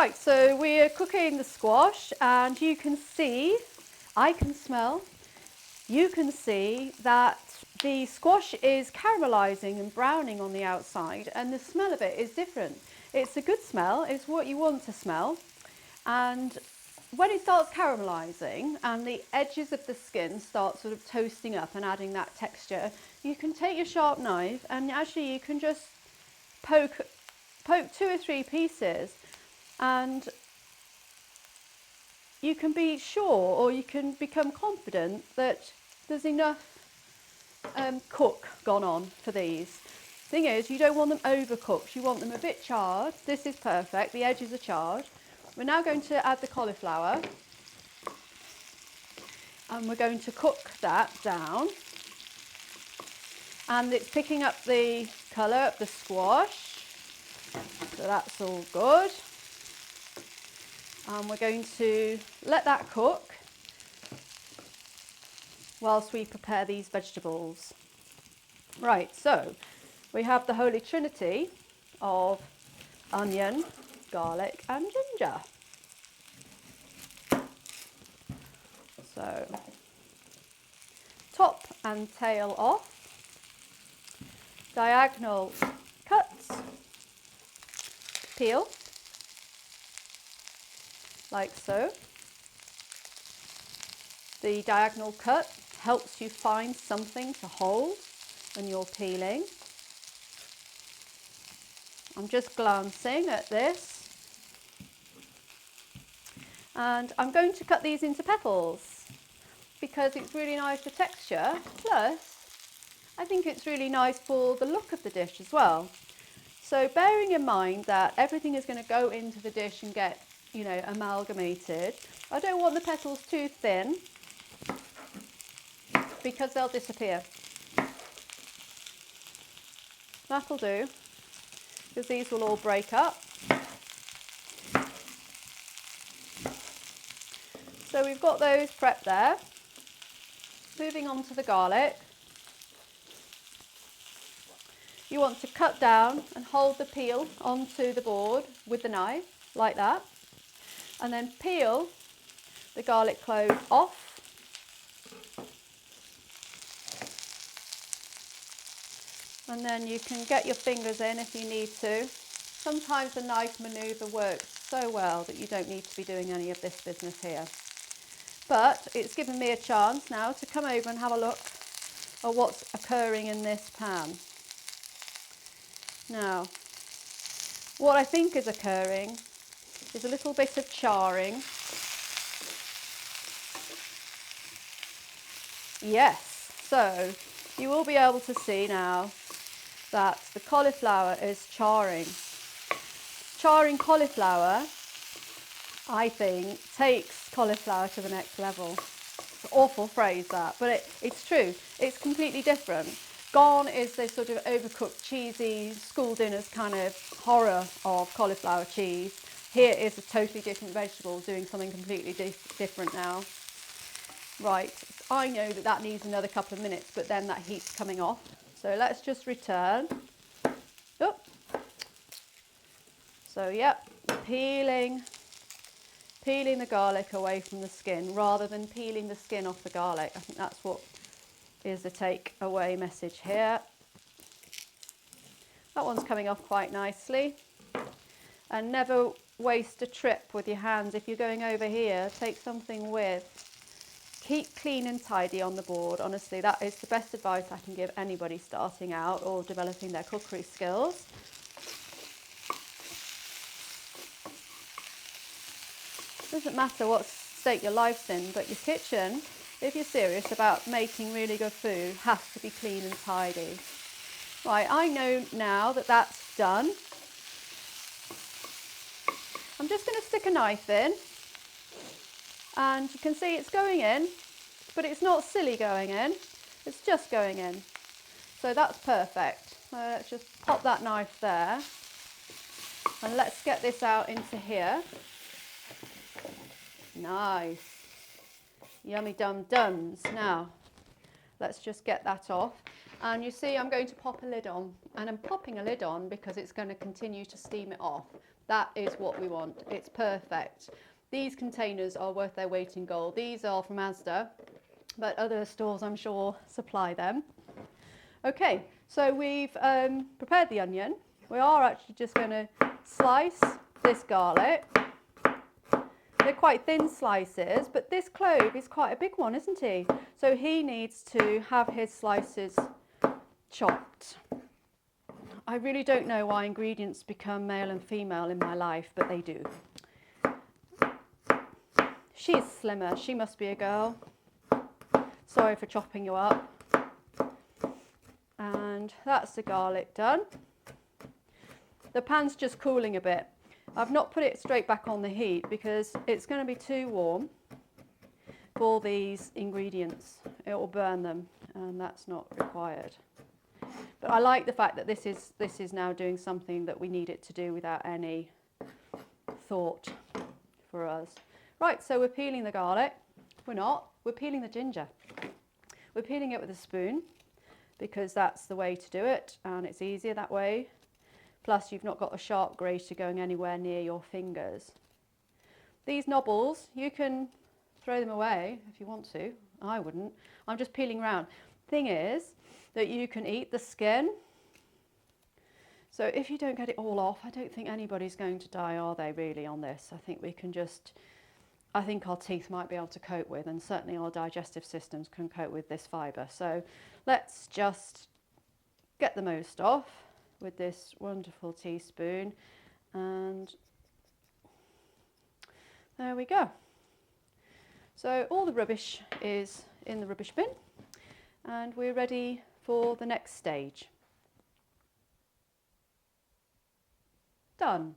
Right, so we're cooking the squash and you can see, I can smell, you can see that the squash is caramelizing and browning on the outside and the smell of it is different. It's a good smell, it's what you want to smell, and when it starts caramelizing and the edges of the skin start sort of toasting up and adding that texture, you can take your sharp knife and actually you can just poke 2 or 3 pieces, and you can be sure, or you can become confident that there's enough cook gone on for these. Thing is, you don't want them overcooked, you want them a bit charred. This is perfect, the edges are charred. We're now going to add the cauliflower and we're going to cook that down, and it's picking up the colour of the squash, so that's all good. And we're going to let that cook whilst we prepare these vegetables. Right, so we have the holy trinity of onion, garlic and ginger. So top and tail off, diagonal cuts, peel like so. The diagonal cut helps you find something to hold when you're peeling. I'm just glancing at this, and I'm going to cut these into petals because it's really nice for texture, plus I think it's really nice for the look of the dish as well. So bearing in mind that everything is going to go into the dish and get, you know, amalgamated, I don't want the petals too thin because they'll disappear. That'll do, because these will all break up. So we've got those prepped there. Moving on to the garlic. You want to cut down and hold the peel onto the board with the knife, like that. And then peel the garlic clove off. And then you can get your fingers in if you need to. Sometimes the knife manoeuvre works so well that you don't need to be doing any of this business here. But it's given me a chance now to come over and have a look at what's occurring in this pan. Now, what I think is occurring is a little bit of charring. Yes, so you will be able to see now that the cauliflower is charring. Charring cauliflower, I think, takes cauliflower to the next level. It's an awful phrase that, but it's true. It's completely different. Gone is the sort of overcooked, cheesy, school dinners kind of horror of cauliflower cheese. Here is a totally different vegetable doing something completely different now. Right, I know that that needs another couple of minutes, but then that heat's coming off. So let's just return. Oh. So yep, peeling the garlic away from the skin rather than peeling the skin off the garlic. I think that's what is the take-away message here. That one's coming off quite nicely. And never waste a trip with your hands. If you're going over here, take something with. Keep clean and tidy on the board. Honestly, that is the best advice I can give anybody starting out or developing their cookery skills. Doesn't matter what state your life's in, but your kitchen, if you're serious about making really good food, has to be clean and tidy. Right, I know now that that's done. I'm just going to stick a knife in, and you can see it's going in, but it's not silly going in, it's just going in. So that's perfect. Let's just pop that knife there, and let's get this out into here. Nice. Yummy dum-dums. Now, let's just get that off. And you see I'm going to pop a lid on, and I'm popping a lid on because it's going to continue to steam it off. That is what we want. It's perfect. These containers are worth their weight in gold. These are from Asda, but other stores I'm sure supply them. Okay, so we've prepared the onion. We are actually just going to slice this garlic. They're quite thin slices, but this clove is quite a big one, isn't he? So he needs to have his slices chopped. I really don't know why ingredients become male and female in my life, but they do. She's slimmer. She must be a girl. Sorry for chopping you up. And that's the garlic done. The pan's just cooling a bit. I've not put it straight back on the heat because it's going to be too warm for these ingredients. It will burn them, and that's not required. But I like the fact that this is now doing something that we need it to do without any thought for us. Right, so we're peeling the garlic. We're not. We're peeling the ginger. We're peeling it with a spoon because that's the way to do it, and it's easier that way. Plus, you've not got a sharp grater going anywhere near your fingers. These knobbles, you can throw them away if you want to. I wouldn't. I'm just peeling around. Thing is that you can eat the skin. So if you don't get it all off, I don't think anybody's going to die, are they, really, on this? I think we can just, I think our teeth might be able to cope with, and certainly our digestive systems can cope with this fibre. So let's just get the most off with this wonderful teaspoon, and there we go. So all the rubbish is in the rubbish bin, and we're ready for the next stage. Done.